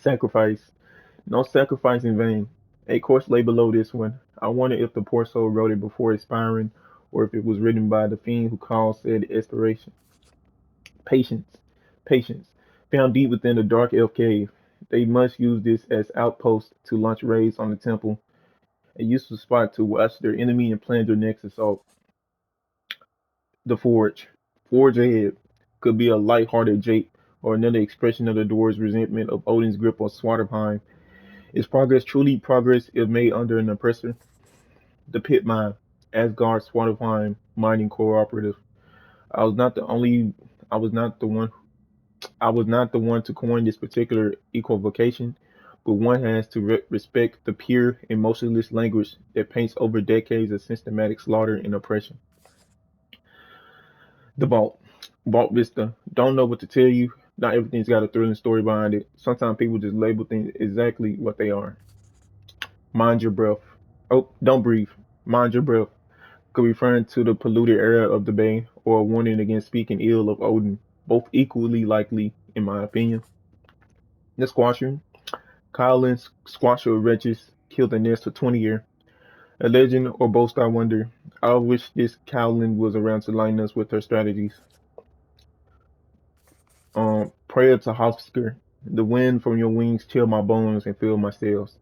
Sacrifice. No sacrifice in vain. A course lay below this one. I wonder if the poor soul wrote it before expiring, or if it was written by the fiend who caused said expiration. Patience. Patience. Found deep within the dark elf cave. They must use this as outpost to launch raids on the temple, a useful spot to watch their enemy and plan their next assault. The Forge. Forge ahead. Could be a light-hearted jape, or another expression of the dwarves' resentment of Odin's grip on Svartalfheim. Is progress truly progress if made under an oppressor? The Pit Mine. Asgard Svartalfheim Mining Cooperative. I was not the only I was not the one I was not the one to coin this particular equivocation, but one has to respect the pure, emotionless language that paints over decades of systematic slaughter and oppression. The Vault. Vault Vista. Don't know what to tell you. Not everything's got a thrilling story behind it. Sometimes people just label things exactly what they are. Mind your breath. Oh, don't breathe. Mind your breath. Could be referring to the polluted area of the bay or a warning against speaking ill of Odin. Both equally likely, in my opinion. The Squatcher. Kylan's squasher of wretches killed a nest for 20 years. A legend or boast I wonder. I wish this Cowlin was around to line us with her strategies. Prayer to Hofsker. The wind from your wings chill my bones and fill my sails.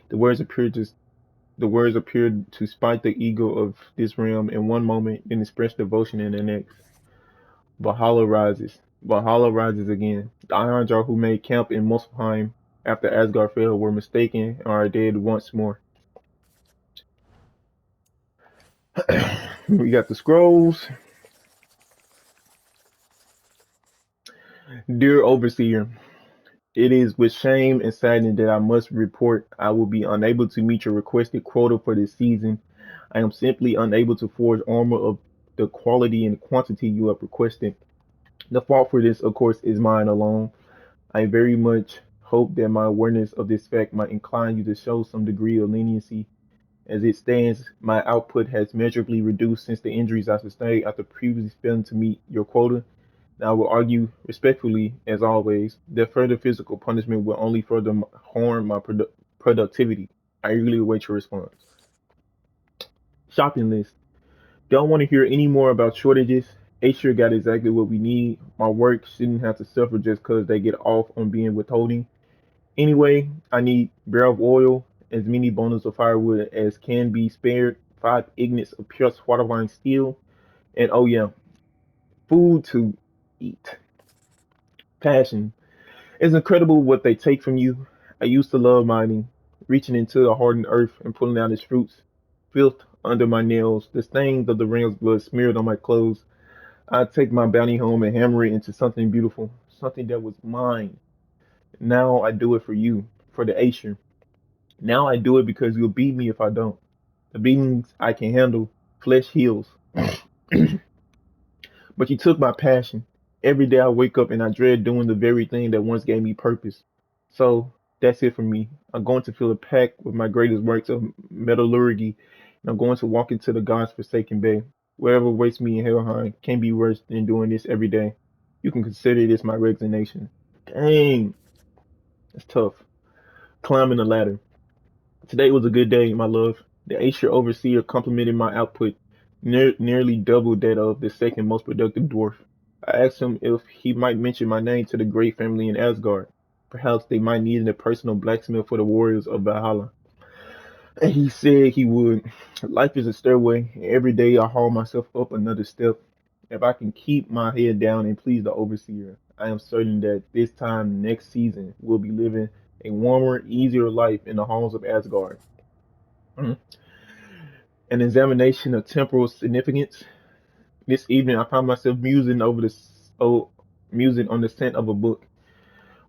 The words appear to the words appeared to spite the ego of this realm in one moment and express devotion in the next. Valhalla rises. Valhalla rises again. The Ironjar who made camp in Muspelheim after Asgard fell were mistaken and are dead once more. We got the scrolls. Dear Overseer, it is with shame and sadness that I must report I will be unable to meet your requested quota for this season. I am simply unable to forge armor of the quality and quantity you have requested. The fault for this, of course, is mine alone. I very much hope that my awareness of this fact might incline you to show some degree of leniency. As it stands, my output has measurably reduced since the injuries I sustained after previously failing to meet your quota. I will argue respectfully, as always, that further physical punishment will only further harm my productivity. I eagerly await your response. Shopping list. Don't want to hear any more about shortages. Sure got exactly what we need. My work shouldn't have to suffer just because they get off on being withholding. Anyway, I need barrel of oil, as many bundles of firewood as can be spared, 5 ingots of pure waterline steel, and oh yeah, food to eat. Passion. It's incredible what they take from you. I used to love mining, reaching into the hardened earth and pulling out its fruits. Filth under my nails, the stains of the ram's blood smeared on my clothes. I'd take my bounty home and hammer it into something beautiful, something that was mine. Now I do it for you, for the Aesir. Now I do it because you'll beat me if I don't. The beatings I can handle, flesh heals. But you took my passion. Every day I wake up and I dread doing the very thing that once gave me purpose. So that's it for me. I'm going to fill a pack with my greatest works of metallurgy, and I'm going to walk into the God's forsaken bay. Whatever waits me in Helheim can't be worse than doing this every day. You can consider this my resignation. Dang, that's tough. Climbing the ladder. Today was a good day, my love. The Aesir overseer complimented my output, nearly double that of the second most productive dwarf. I asked him if he might mention my name to the great family in Asgard. Perhaps they might need a personal blacksmith for the warriors of Valhalla. And he said he would. Life is a stairway, and every day I haul myself up another step. If I can keep my head down and please the overseer, I am certain that this time next season we'll be living a warmer, easier life in the halls of Asgard. Mhm. An examination of temporal significance. This evening I found myself musing on the scent of a book.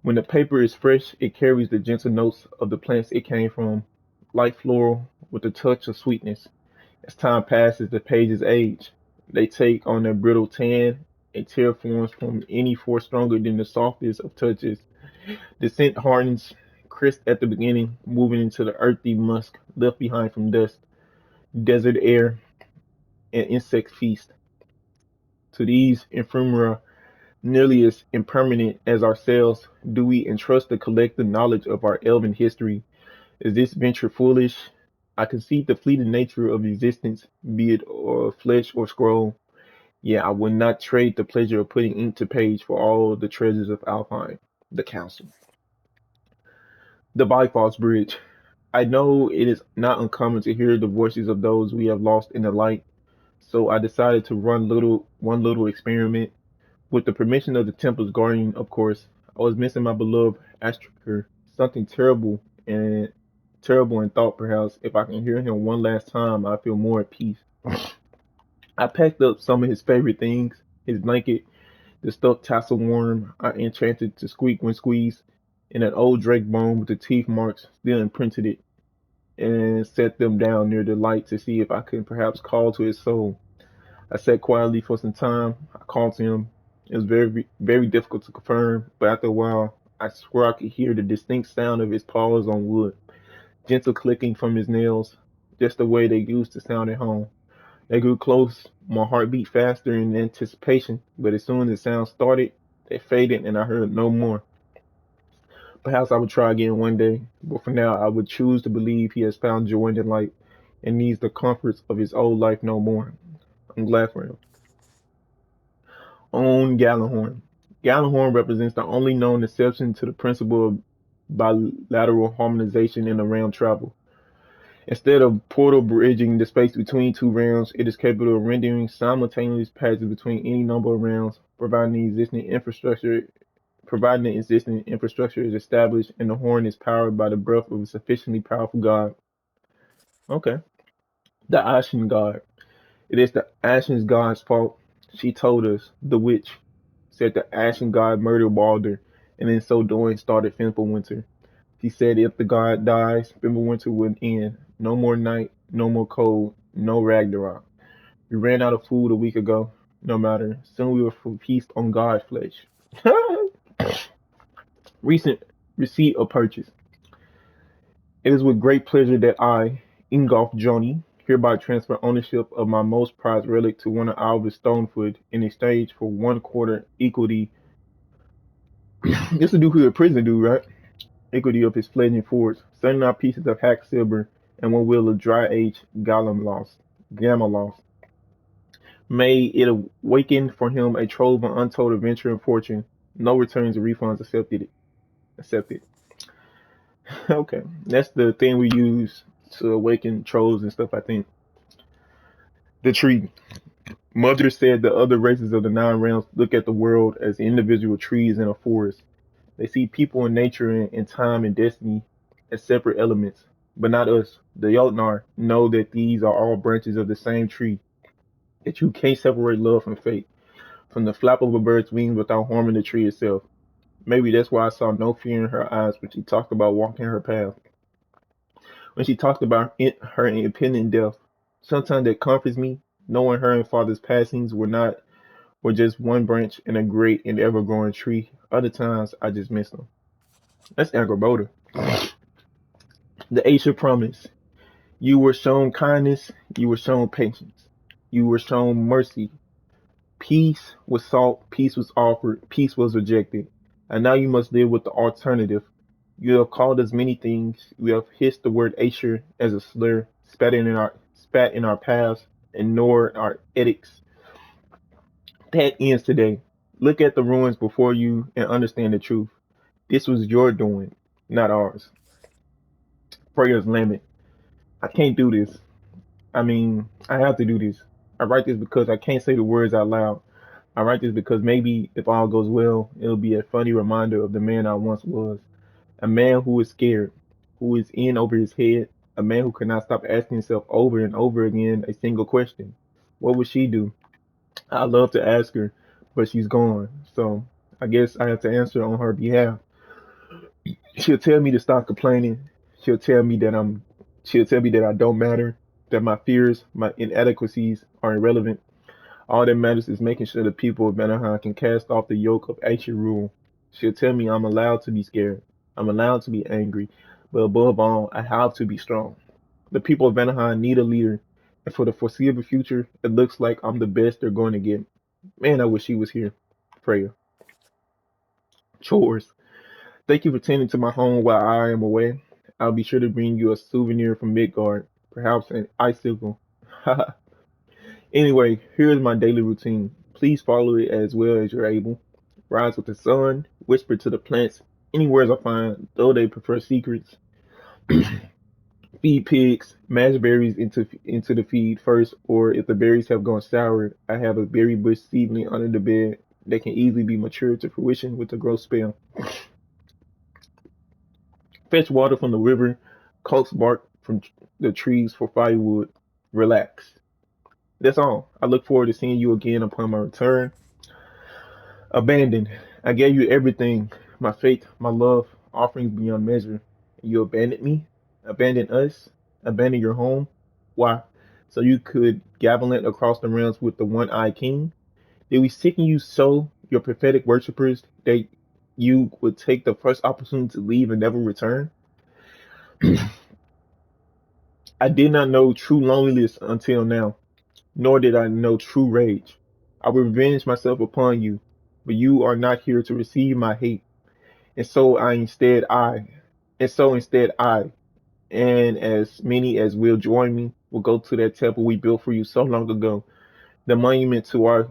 When the paper is fresh, it carries the gentle notes of the plants it came from, light floral with a touch of sweetness. As time passes, the pages age. They take on their brittle tan. A tear forms from any force stronger than the softest of touches. The scent hardens, crisp at the beginning, moving into the earthy musk left behind from dust, desert air, and insect feast. To these ephemera, nearly as impermanent as ourselves, do we entrust the collective knowledge of our elven history. Is this venture foolish? I concede the fleeting nature of existence, be it or flesh or scroll. Yeah, I would not trade the pleasure of putting ink to page for all the treasures of Alpine, the Council. The Bifrost Bridge. I know it is not uncommon to hear the voices of those we have lost in the light, so I decided to run one little experiment. With the permission of the Templar's guardian, of course, I was missing my beloved Astraker. Something terrible in thought perhaps. If I can hear him one last time, I feel more at peace. I packed up some of his favorite things, his blanket, the stuffed tassel worm I enchanted to squeak when squeezed, and an old drake bone with the teeth marks still imprinted it, and set them down near the light to see if I could perhaps call to his soul. I sat quietly for some time. I called to him. It was very difficult to confirm, but after a while, I swear I could hear the distinct sound of his paws on wood, gentle clicking from his nails, just the way they used to sound at home. They grew close. My heart beat faster in anticipation, but as soon as the sound started, they faded and I heard no more. Perhaps I would try again one day, but for now, I would choose to believe he has found joy in the light and needs the comforts of his old life no more. I'm glad for him. On Gallahorn. Gallahorn represents the only known exception to the principle of bilateral harmonization in the realm travel. Instead of portal bridging the space between two realms, it is capable of rendering simultaneous passages between any number of realms, providing the existing infrastructure is established and the horn is powered by the breath of a sufficiently powerful god. Okay. The Ashen God. It is the Ashen God's fault. She told us, the witch, said the Ashen God murdered Balder, and in so doing started Fimbulwinter. She said if the god dies, Fimbulwinter would end. No more night, no more cold, no Ragnarok. We ran out of food a week ago. No matter. Soon we will feast on God flesh. Recent receipt of purchase. It is with great pleasure that I, Ingolf Joni, hereby transfer ownership of my most prized relic to one of Alvis Stonefoot in exchange for 1/4 equity. This will do who a prison do, right? Equity of his fledgling force, 79 pieces of hack silver, and one wheel of dry aged gamma lost. May it awaken for him a trove of untold adventure and fortune. No returns or refunds accepted. Okay, that's the thing we use to awaken trolls and stuff. I think the tree. Mother said the other races of the nine realms look at the world as individual trees in a forest. They see people and nature and time and destiny as separate elements, but not us. The Jotnar know that these are all branches of the same tree. That you can't separate love from fate, from the flap of a bird's wings without harming the tree itself. Maybe that's why I saw no fear in her eyes when she talked about walking her path. When she talked about her impending death, sometimes that comforts me, knowing her and father's passings or just one branch in a great and ever growing tree. Other times I just miss them. That's Angerboda. The Aesir promise. You were shown kindness, you were shown patience, you were shown mercy. Peace was sought, peace was offered, peace was rejected. And now you must live with the alternative. You have called us many things. You have hissed the word Asher as a slur, spat in our paths, ignored our edicts. That ends today. Look at the ruins before you and understand the truth. This was your doing, not ours. Freya's lament. I can't do this. I mean, I have to do this. I write this because I can't say the words out loud. I write this because maybe if all goes well, it'll be a funny reminder of the man I once was. A man who is scared, who is in over his head, a man who cannot stop asking himself over and over again a single question. What would she do? I love to ask her, but she's gone. So I guess I have to answer on her behalf. She'll tell me to stop complaining. She'll tell me that I'm she'll tell me that I don't matter, that my fears, my inadequacies are irrelevant. All that matters is making sure the people of Vanaheim can cast off the yoke of ancient rule. She'll tell me I'm allowed to be scared. I'm allowed to be angry. But above all, I have to be strong. The people of Vanaheim need a leader. And for the foreseeable future, it looks like I'm the best they're going to get. Man, I wish he was here. Freya. Chores. Thank you for tending to my home while I am away. I'll be sure to bring you a souvenir from Midgard. Perhaps an icicle. Anyway, here's my daily routine. Please follow it as well as you're able. Rise with the sun, whisper to the plants, any words I find, though they prefer secrets. Feed pigs, mash berries into the feed first, or if the berries have gone sour, I have a berry bush seedling under the bed that can easily be matured to fruition with a growth spell. Fetch water from the river, coax bark from the trees for firewood. Relax. That's all. I look forward to seeing you again upon my return. Abandoned. I gave you everything, my faith, my love, offerings beyond measure. You abandoned me, abandoned us, abandoned your home. Why? So you could gallivant across the realms with the one-eyed king? Did we sicken you so, your prophetic worshippers, that you would take the first opportunity to leave and never return? I did not know true loneliness until now, nor did I know true rage. I will revenge myself upon you, but you are not here to receive my hate. And so I instead I, and so instead I, and as many as will join me, will go to that temple we built for you so long ago, the monument to our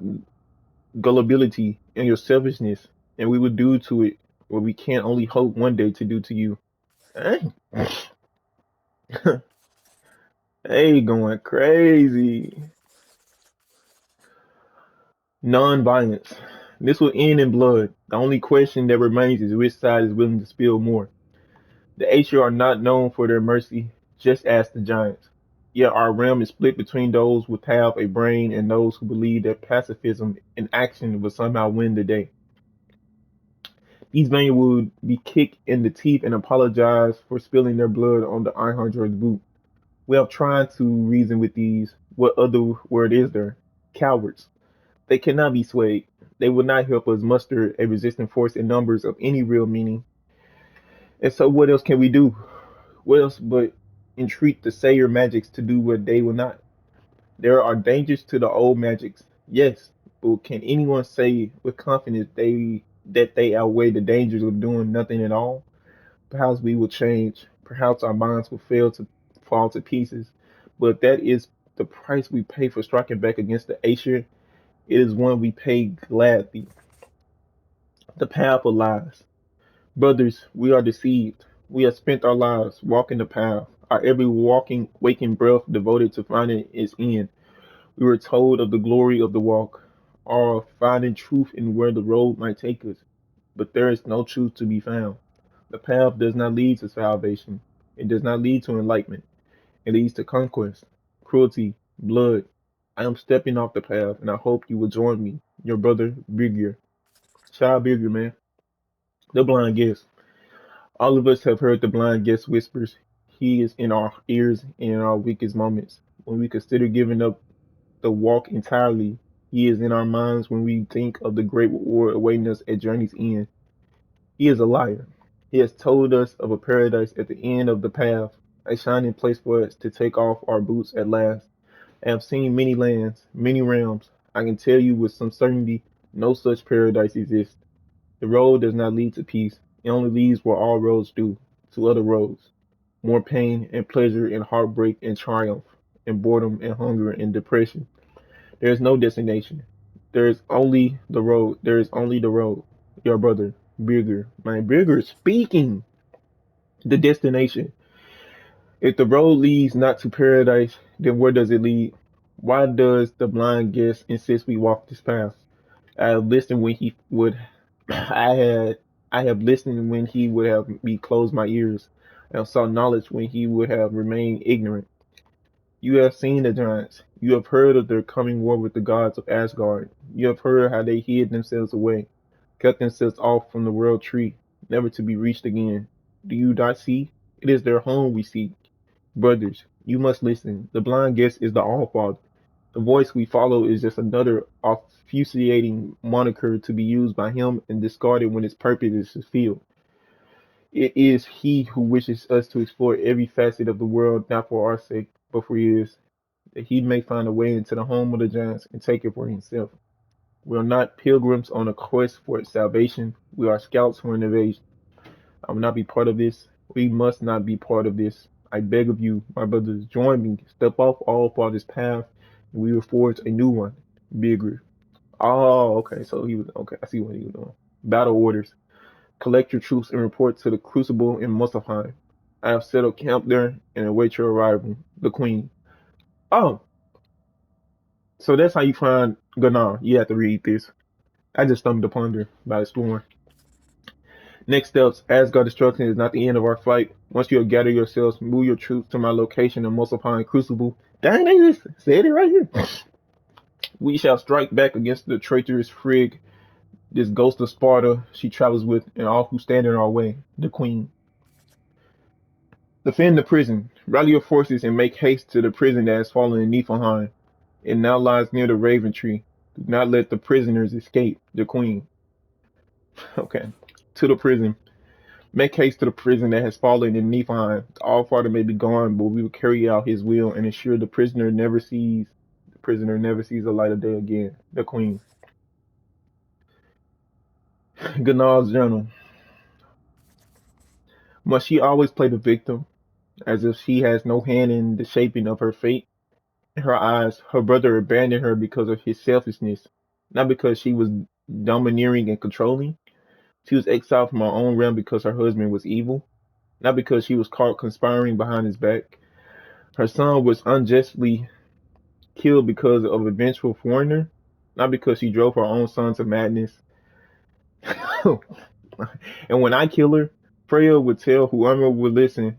gullibility and your selfishness, and we will do to it what we can only hope one day to do to you. Hey, hey, going crazy. Non-violence. This will end in blood. The only question that remains is which side is willing to spill more. The Aesir are not known for their mercy, just ask the giants. Yet our realm is split between those who have a brain and those who believe that pacifism in action will somehow win the day. These men would be kicked in the teeth and apologize for spilling their blood on the Ironhunter's boot. We have tried to reason with these. What other word is there? Cowards. They cannot be swayed. They will not help us muster a resistant force in numbers of any real meaning. And so what else can we do? What else but entreat the sayer magics to do what they will not? There are dangers to the old magics, yes, but can anyone say with confidence they outweigh the dangers of doing nothing at all? Perhaps we will change. Perhaps our minds will fail to fall to pieces. But that is the price we pay for striking back against the Aesir. It is one we pay gladly. The path of lies. Brothers, we are deceived. We have spent our lives walking the path, our every walking, waking breath devoted to finding its end. We were told of the glory of the walk, or finding truth in where the road might take us. But there is no truth to be found. The path does not lead to salvation. It does not lead to enlightenment. It leads to conquest, cruelty, blood. I am stepping off the path, and I hope you will join me, your brother Birgir. Child Birgir, man. The blind guest. All of us have heard the blind guest whispers. He is in our ears and in our weakest moments. When we consider giving up the walk entirely, He is in our minds when we think of the great reward awaiting us at journey's end. He is a liar. He has told us of a paradise at the end of the path, a shining place for us to take off our boots at last. I have seen many lands, many realms. I can tell you with some certainty no such paradise exists. The road does not lead to peace. It only leads where all roads do, to other roads. More pain and pleasure and heartbreak and triumph and boredom and hunger and depression. There is no destination. There is only the road. There is only the road. Your brother, Bigger. My Bigger speaking. The destination. If the road leads not to paradise, then where does it lead? Why does the blind guest insist we walk this path? I have listened when he would I had I have listened when he would have me close my ears, and saw knowledge when he would have remained ignorant. You have seen the giants. You have heard of their coming war with the gods of Asgard. You have heard how they hid themselves away, cut themselves off from the world tree, never to be reached again. Do you not see? It is their home we seek. Brothers, you must listen. The blind guest is the All-Father. The voice we follow is just another obfuscating moniker to be used by him and discarded when its purpose is fulfilled. It is he who wishes us to explore every facet of the world, not for our sake, but for his, that he may find a way into the home of the giants and take it for himself. We are not pilgrims on a quest for salvation. We are scouts for an invasion. I will not be part of this. We must not be part of this. I beg of you, my brothers, join me. Step off all Father's path, and we will forge a new one, bigger. Oh, okay. So he was okay. I see what he was doing. Battle orders. Collect your troops and report to the Crucible in Muspelheim. I have set up camp there and await your arrival. The Queen. Oh, so that's how you find Gunnar. You have to read this. I just stumbled upon her by exploring. Next steps, Asgard destruction is not the end of our fight. Once you have gathered yourselves, move your troops to my location in Muspelheim Crucible. Dang, they just said it right here. We shall strike back against the traitorous Frigg, this ghost of Sparta she travels with, and all who stand in our way, the Queen. Defend the prison. Rally your forces and make haste to the prison that has fallen in Niflheim. It now lies near the Raven Tree. Do not let the prisoners escape, the Queen. Okay. To the prison. Make haste to the prison that has fallen in Niflheim. The Allfather may be gone, but we will carry out his will and ensure the prisoner never sees the light of day again. The Queen. Gunnar's journal. Must she always play the victim, as if she has no hand in the shaping of her fate? In her eyes, her brother abandoned her because of his selfishness, not because she was domineering and controlling. She was exiled from her own realm because her husband was evil, not because she was caught conspiring behind his back. Her son was unjustly killed because of a vengeful foreigner, not because she drove her own son to madness. And when I kill her, Freya would tell whoever would listen.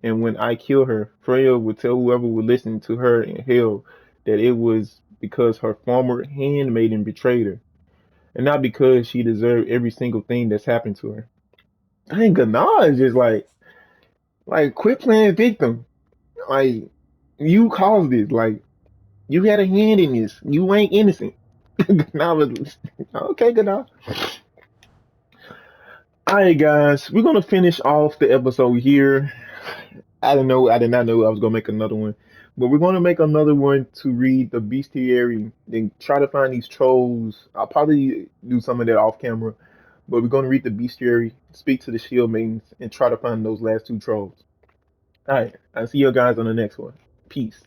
And when I kill her, Freya would tell whoever would listen to her in hell that it was because her former handmaiden betrayed her, and not because she deserved every single thing that's happened to her. I think Gana is just like quit playing victim. Like you caused this. Like you had a hand in this. You ain't innocent. Gana was okay, Gana. All right, guys, we're gonna finish off the episode here. I didn't know. I did not know I was gonna make another one, but we're gonna make another one to read the bestiary and try to find these trolls. I'll probably do some of that off camera, but we're gonna read the bestiary, speak to the shield maidens, and try to find those last two trolls. All right, I'll see you guys on the next one. Peace.